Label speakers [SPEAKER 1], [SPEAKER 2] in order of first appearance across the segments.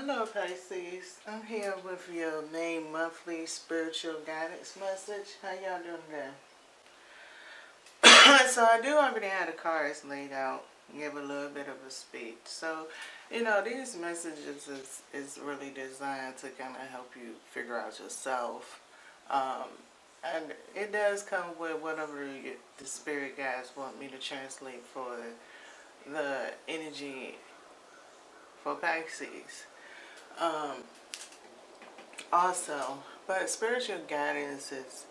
[SPEAKER 1] Hello Pisces, I'm here with your May monthly spiritual guidance message. How y'all doing today? So I do already have the cards laid out, give a little bit of a speech. So, these messages is really designed to kind of help you figure out yourself. And it does come with whatever the spirit guides want me to translate for the energy for Pisces. Also, but spiritual guidance is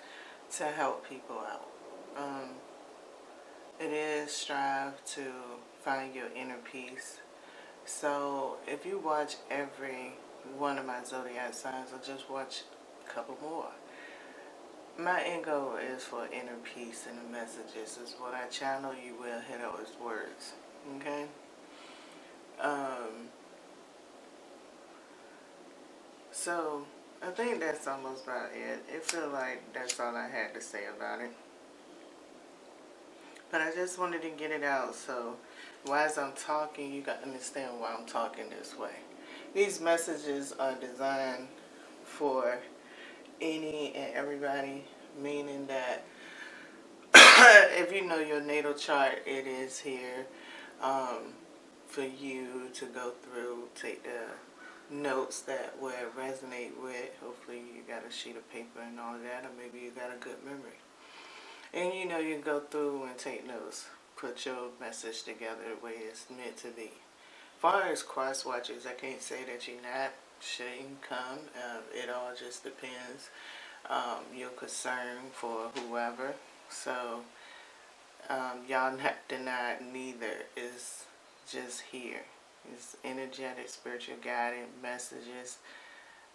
[SPEAKER 1] to help people out. It is strive to find your inner peace. So if you watch every one of my zodiac signs, or just watch a couple more, my end goal is for inner peace, and the messages is what I channel. You will hear those words. Okay. So I think that's almost about it. It feels like that's all I had to say about it. But I just wanted to get it out so as I'm talking, you got to understand why I'm talking this way. These messages are designed for any and everybody, meaning that if you know your natal chart, it is here for you to go through, take the notes that would resonate with. Hopefully you got a sheet of paper and all that, or maybe you got a good memory. And you can go through and take notes, put your message together the way it's meant to be. As far as cross watchers, I can't say that you're not, shouldn't come. It all just depends your concern for whoever. So y'all not denied neither. Is just here. It's energetic, spiritual guided messages,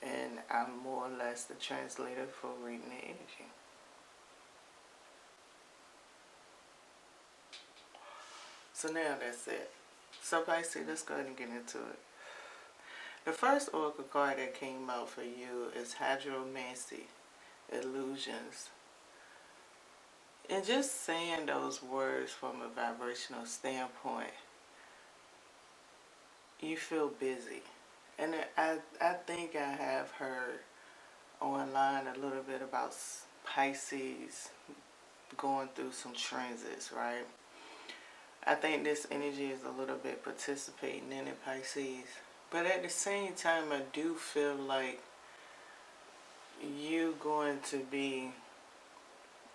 [SPEAKER 1] and I'm more or less the translator for reading the energy. So now that's it. So Pisces, let's go ahead and get into it. The first oracle card that came out for you is Hydromancy, Illusions. And just saying those words from a vibrational standpoint, you feel busy. And I think I have heard online a little bit about Pisces going through some transits, right? I think this energy is a little bit participating in it, Pisces. But at the same time, I do feel like you're going to be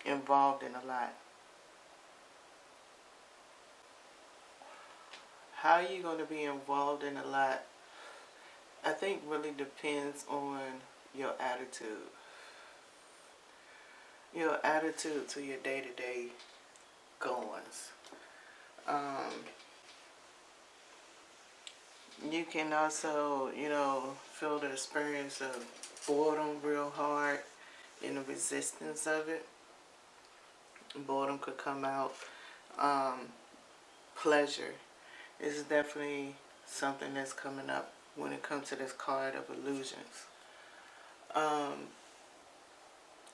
[SPEAKER 1] involved in a lot. How are you going to be involved in a lot? I think really depends on your attitude. Your attitude to your day-to-day goings. You can also, feel the experience of boredom real hard and the resistance of it. Boredom could come out. Pleasure is definitely something that's coming up when it comes to this card of illusions.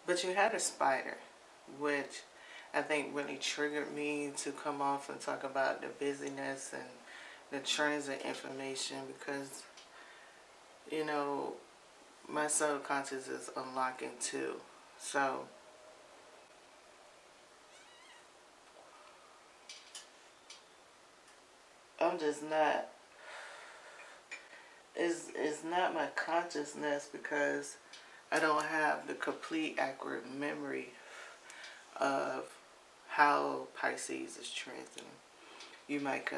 [SPEAKER 1] But you had a spider, which I think really triggered me to come off and talk about the busyness and the transit information, because my subconscious is unlocking too. So I'm just not, it's not my consciousness, because I don't have the complete accurate memory of how Pisces is transiting. You might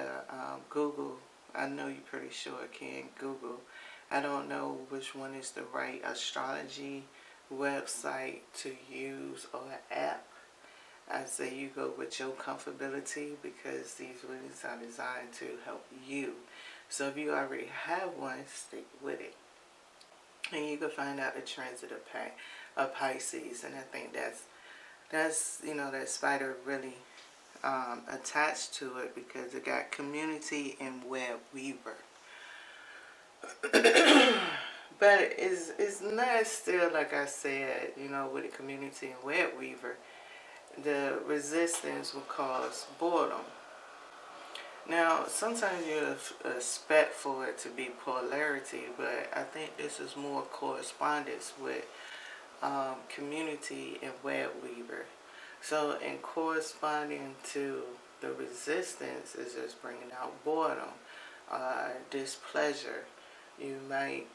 [SPEAKER 1] Google. I know you're pretty sure can Google. I don't know which one is the right astrology website to use or app. I say you go with your comfortability, because these readings are designed to help you. So if you already have one, stick with it. And you can find out the transit of Pisces. And I think that's that spider really attached to it, because it got community and web weaver. But it's not still, like I said, with the community and web weaver, the resistance will cause boredom. Now, sometimes you expect for it to be polarity, but I think this is more correspondence with community and web weaver. So in corresponding to the resistance is just bringing out boredom, displeasure. You might,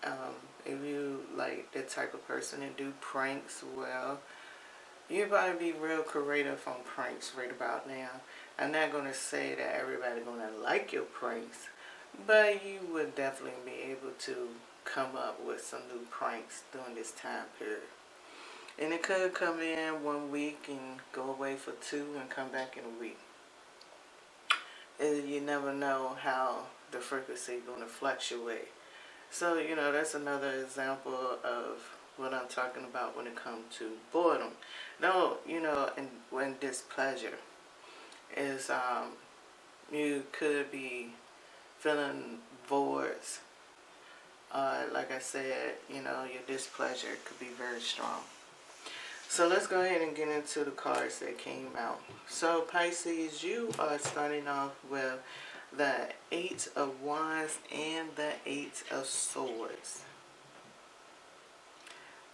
[SPEAKER 1] if you like the type of person to do pranks, well, you gotta be real creative on pranks right about now. I'm not gonna say that everybody's gonna like your pranks, but you would definitely be able to come up with some new pranks during this time period. And it could come in 1 week and go away for 2 and come back in a week. You never know how the frequency is going to fluctuate. So, that's another example of what I'm talking about when it comes to boredom. No, and when displeasure is, you could be feeling voids. Like I said, your displeasure could be very strong. So let's go ahead and get into the cards that came out. So Pisces, you are starting off with the 8 of Wands and the 8 of Swords.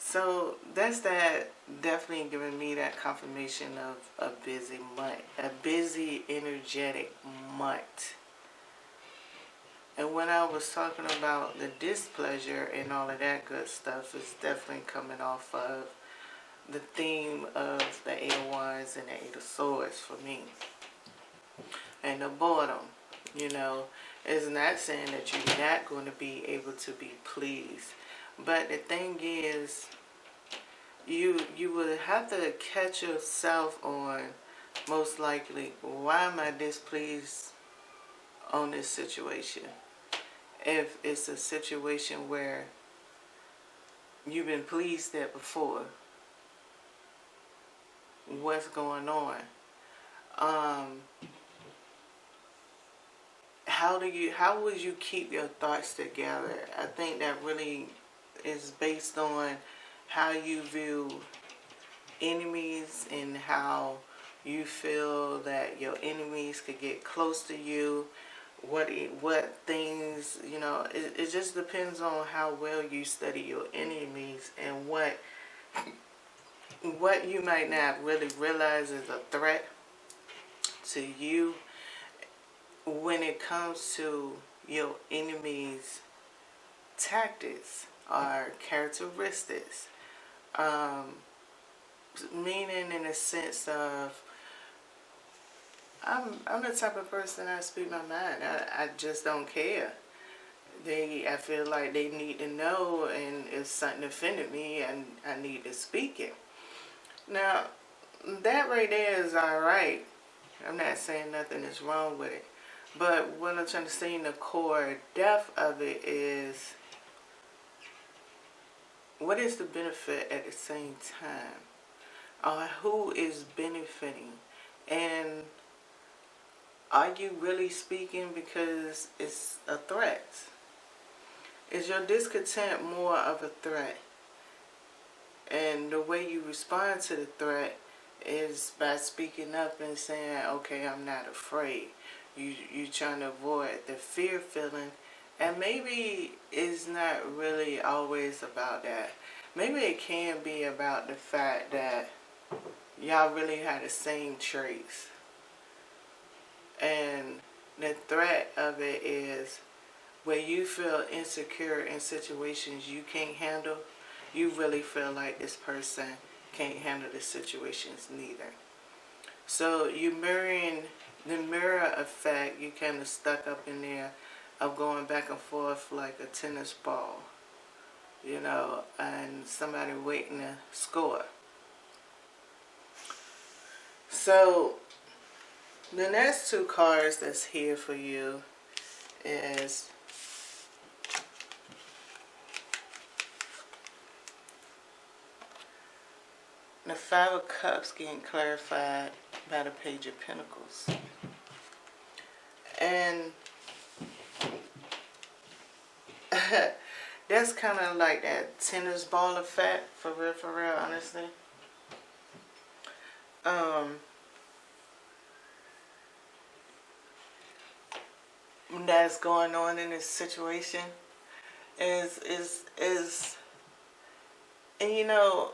[SPEAKER 1] So that's that, definitely giving me that confirmation of a busy month, a busy, energetic month. And when I was talking about the displeasure and all of that good stuff, it's definitely coming off of the theme of the 8 of Wands and the 8 of Swords for me. And the boredom, is not saying that you're not going to be able to be pleased. But the thing is, you would have to catch yourself on, most likely, why am I displeased on this situation? If it's a situation where you've been pleased at before, what's going on? How would you keep your thoughts together? I think that really is based on how you view enemies and how you feel that your enemies could get close to you. What things, it just depends on how well you study your enemies and what you might not really realize is a threat to you when it comes to your enemy's tactics or characteristics. Meaning in a sense of, I'm the type of person that speak my mind. I just don't care. I feel like they need to know, and if something offended me, and I need to speak it. Now, that right there is alright. I'm not saying nothing is wrong with it. But what I'm trying to say in the core depth of it is, what is the benefit at the same time? Who is benefiting? And are you really speaking because it's a threat? Is your discontent more of a threat? And the way you respond to the threat is by speaking up and saying, okay, I'm not afraid. You're trying to avoid the fear feeling. And maybe it's not really always about that. Maybe it can be about the fact that y'all really have the same traits. And the threat of it is when you feel insecure in situations you can't handle, you really feel like this person can't handle the situations neither. So you mirroring the mirror effect, you kind of stuck up in there of going back and forth like a tennis ball, and somebody waiting to score. So the next 2 cards that's here for you is the 5 of Cups getting clarified by the Page of Pentacles. And that's kind of like that tennis ball effect, for real, honestly. that's going on in this situation is and you know,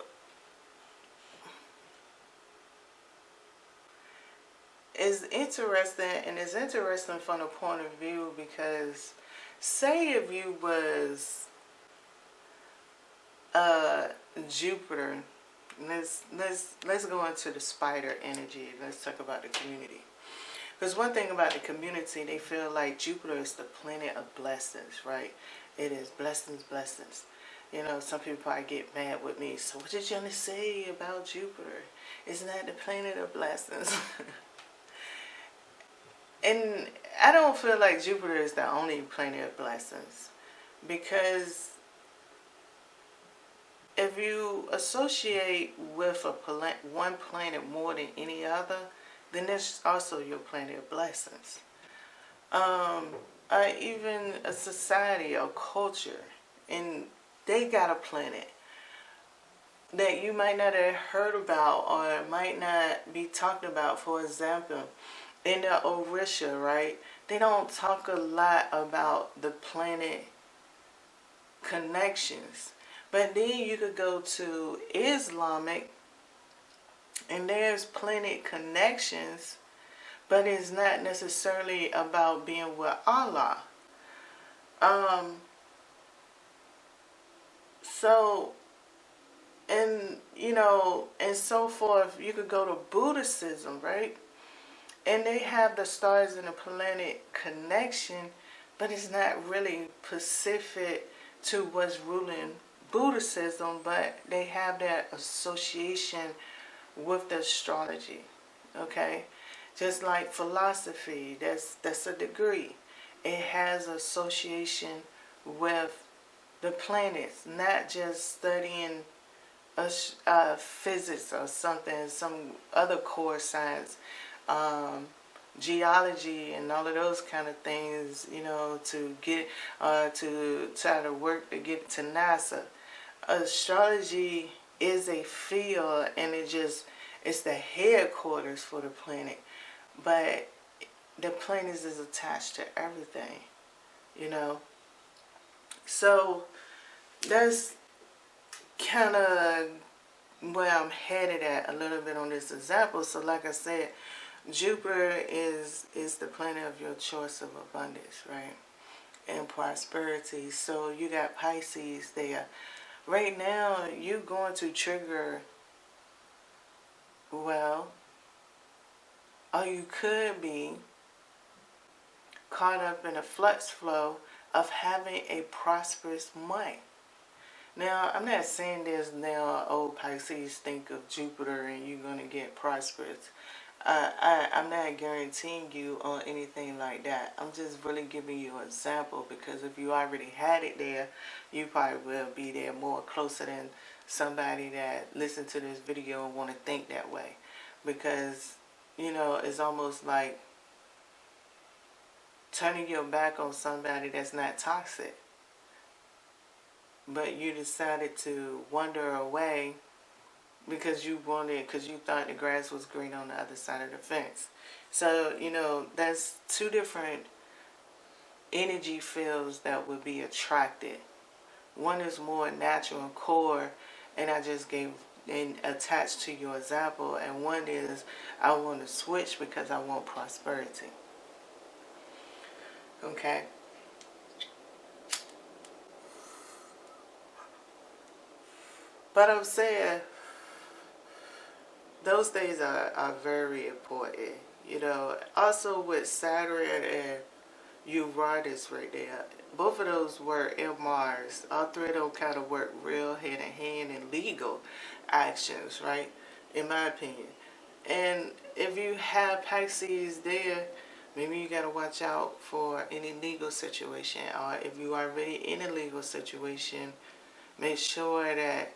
[SPEAKER 1] is interesting, and it's interesting from the point of view because say if you was Jupiter, let's go into the spider energy. Let's talk about the community. Because one thing about the community, they feel like Jupiter is the planet of blessings, right? It is blessings, blessings. You know, some people probably get mad with me. So what did you want to say about Jupiter? Isn't that the planet of blessings? And I don't feel like Jupiter is the only planet of blessings. Because if you associate with one planet more than any other, then that's also your planet of blessings. Even a society or culture, and they got a planet that you might not have heard about or might not be talked about. For example, in the Orisha, right? They don't talk a lot about the planet connections. But then you could go to Islamic, and there's planet connections, but it's not necessarily about being with Allah. So, and you know, and so forth. You could go to Buddhism, right? And they have the stars and the planet connection, but it's not really specific to what's ruling Buddhism, but they have that association with the astrology. Okay? Just like philosophy, that's a degree. It has association with the planets, not just studying physics or something, some other core science, geology and all of those kind of things, you know, to get to try to work to get to NASA. Astrology is a field, and it's the headquarters for the planet, but the planets is attached to everything, you know. So that's kind of where I'm headed at a little bit on this example. So like I said, Jupiter is the planet of your choice of abundance, right? And prosperity. So you got Pisces there. Right now, you're going to trigger, well, or you could be caught up in a flux flow of having a prosperous month. Now, I'm not saying this now, oh, Pisces, think of Jupiter and you're going to get prosperous. I'm not guaranteeing you on anything like that. I'm just really giving you an example, because if you already had it there, you probably will be there more closer than somebody that listen to this video and want to think that way. Because, you know, it's almost like turning your back on somebody that's not toxic. But you decided to wander away because you thought the grass was green on the other side of the fence. So, you know, that's two different energy fields that would be attracted. One is more natural and core, and I just gave and attached to your example, and one is I want to switch because I want prosperity. Okay? But I'm saying those things are very important. You know, also with Saturn and Uranus right there, both of those work in Mars. All three of them kind of work real hand in hand in legal actions, right? In my opinion. And if you have Pisces there, maybe you got to watch out for any legal situation. Or if you are already in a legal situation, make sure that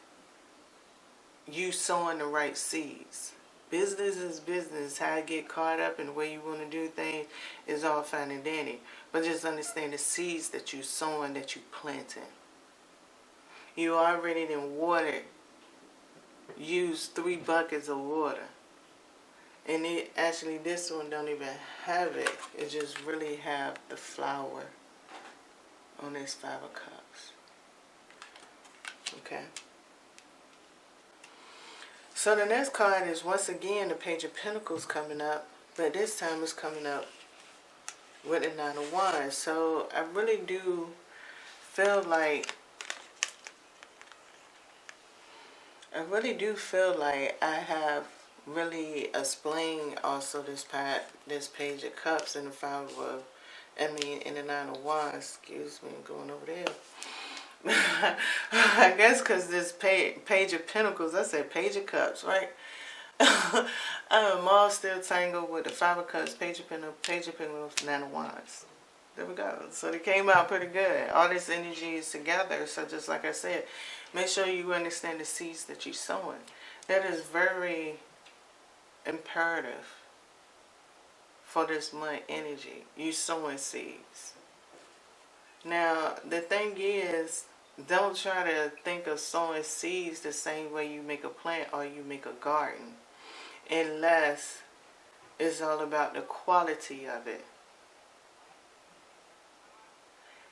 [SPEAKER 1] you sowing the right seeds. Business is business. How I get caught up in the way you want to do things is all fine and dandy. But just understand the seeds that you sowing, that you planting. You already done watered, used 3 buckets of water. And it actually, this one don't even have it. It just really have the flower on this Five of Cups. Okay. So the next card is once again the Page of Pentacles coming up, but this time it's coming up with the Nine of Wands. So I really do feel like I have really explained also this Page of Cups and the and the Nine of Wands. Excuse me, I'm going over there. I guess because this page of Pentacles, I said Page of Cups, right? I'm all still tangled with the Five of Cups, Page of Pentacles, Nine of Wands. There we go. So they came out pretty good. All this energy is together. So just like I said, make sure you understand the seeds that you're sowing. That is very imperative for this month energy. You sowing seeds. Now, the thing is, don't try to think of sowing seeds the same way you make a plant or you make a garden. Unless it's all about the quality of it.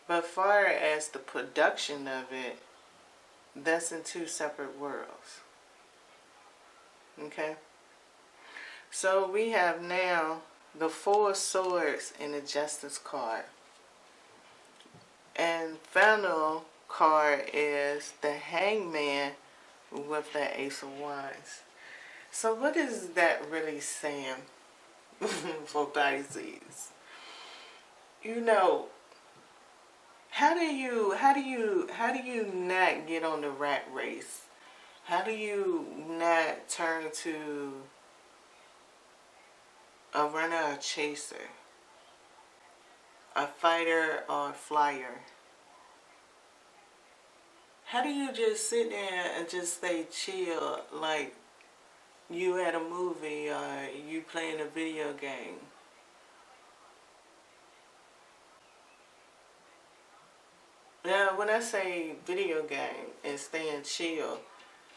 [SPEAKER 1] But far as the production of it, that's in two separate worlds. Okay? So we have now the Four of Swords and the Justice card. And final card is the Hangman with the Ace of Wands. So what is that really saying for Pisces? You know, how do you not get on the rat race? How do you not turn to a runner or chaser? A fighter or a flyer? How do you just sit there and just stay chill like you at a movie or you playing a video game? Now, when I say video game and staying chill,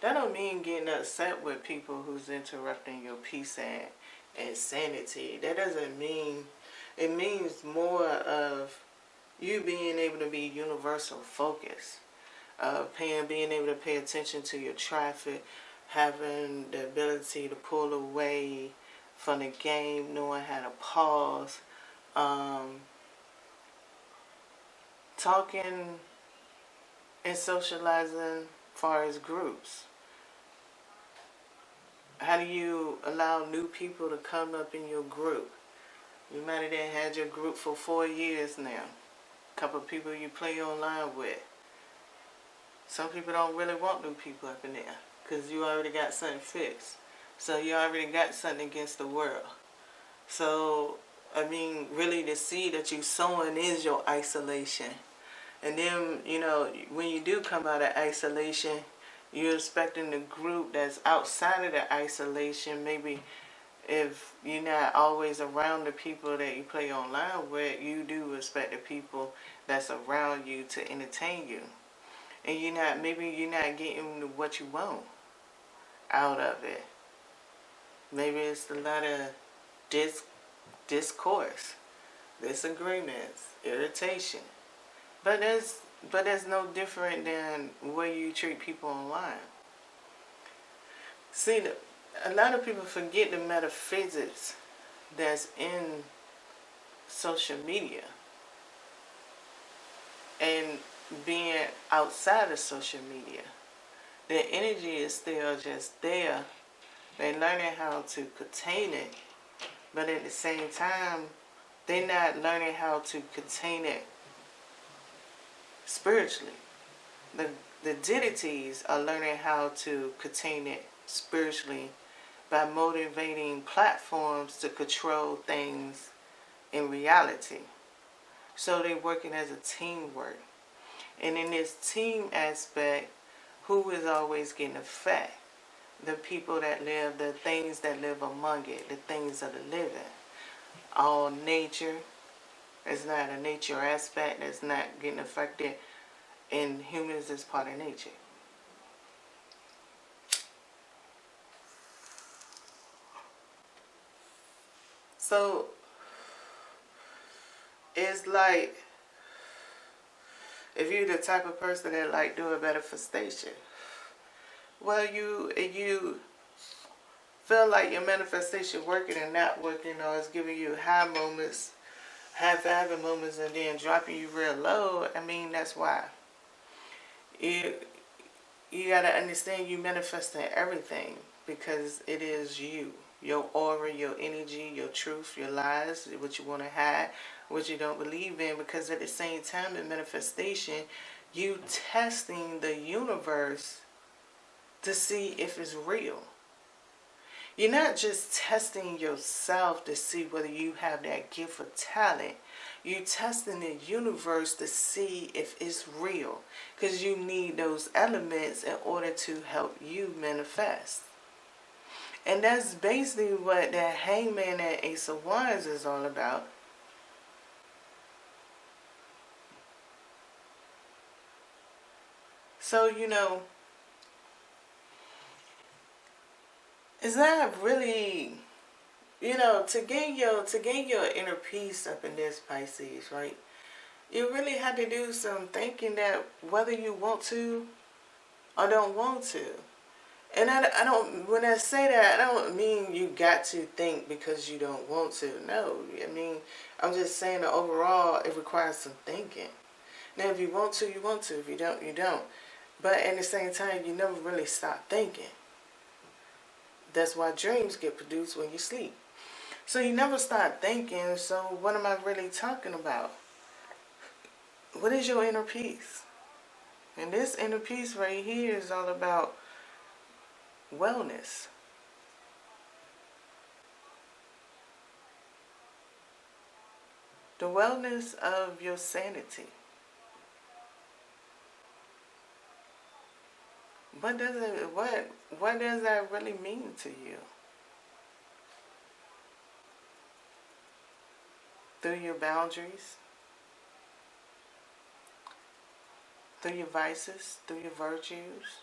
[SPEAKER 1] that don't mean getting upset with people who's interrupting your peace and sanity. That doesn't mean... It means more of you being able to be universal focused, being able to pay attention to your traffic, having the ability to pull away from the game, knowing how to pause, talking and socializing as far as groups. How do you allow new people to come up in your group? You might have had your group for 4 years now. A couple of people you play online with. Some people don't really want new people up in there because you already got something fixed. So you already got something against the world. So, I mean, really the seed that you're sowing is your isolation. And then, you know, when you do come out of isolation, you're expecting the group that's outside of the isolation, maybe if you're not always around the people that you play online with, you do expect the people that's around you to entertain you. And maybe you're not getting what you want out of it. Maybe it's a lot of discourse, disagreements, irritation. But that's no different than the way you treat people online. See, a lot of people forget the metaphysics that's in social media and being outside of social media. Their energy is still just there. They're learning how to contain it, but at the same time, they're not learning how to contain it spiritually. The deities are learning how to contain it spiritually by motivating platforms to control things in reality. So they're working as a teamwork. And in this team aspect, who is always getting affected? The people that live, the things that live among it, the things of the living. All nature is not a nature aspect that's not getting affected, and humans is part of nature. So it's like if you're the type of person that like doing manifestation, well, you feel like your manifestation working and not working, or it's giving you high moments, high-vibing moments, and then dropping you real low. I mean, that's why you gotta understand you manifesting everything because it is you. Your aura, your energy, your truth, your lies, what you want to hide, what you don't believe in. Because at the same time, in manifestation, you testing the universe to see if it's real. You're not just testing yourself to see whether you have that gift or talent. You're testing the universe to see if it's real. Because you need those elements in order to help you manifest. And that's basically what that Hangman and Ace of Wands is all about. So, it's not really, to gain your inner peace up in this, Pisces, right? You really have to do some thinking that whether you want to or don't want to. And I don't, when I say that, I don't mean you got to think because you don't want to. No, I mean, I'm just saying that overall it requires some thinking. Now, if you want to, you want to. If you don't, you don't. But at the same time, you never really stop thinking. That's why dreams get produced when you sleep. So you never stop thinking, so what am I really talking about? What is your inner peace? And this inner peace right here is all about wellness. The wellness of your sanity. What does that really mean to you? Through your boundaries, through your vices, through your virtues,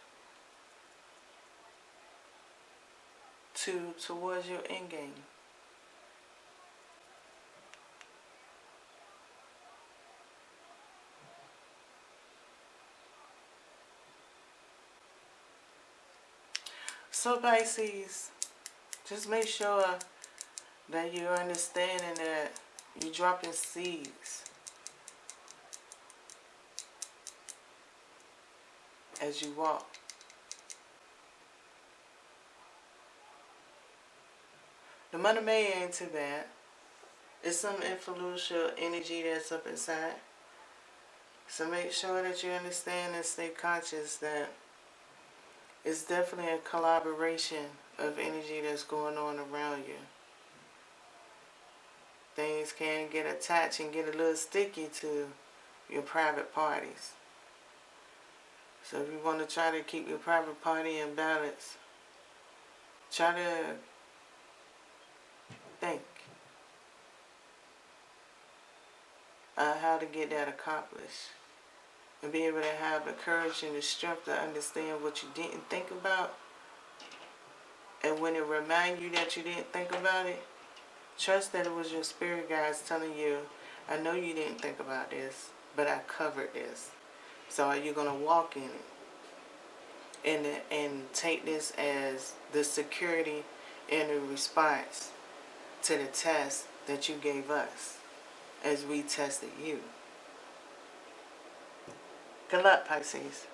[SPEAKER 1] towards your end game. So Pisces, just make sure that you're understanding that you're dropping seeds as you walk. The money May ain't too bad. It's some influential energy that's up inside. So make sure that you understand and stay conscious that it's definitely a collaboration of energy that's going on around you. Things can get attached and get a little sticky to your private parties. So if you want to try to keep your private party in balance, try to think how to get that accomplished. And be able to have the courage and the strength to understand what you didn't think about. And when it reminds you that you didn't think about it, trust that it was your spirit guides telling you, I know you didn't think about this, but I covered this. So are you going to walk in it? And take this as the security and the response to the test that you gave us as we tested you. Good luck, Pisces.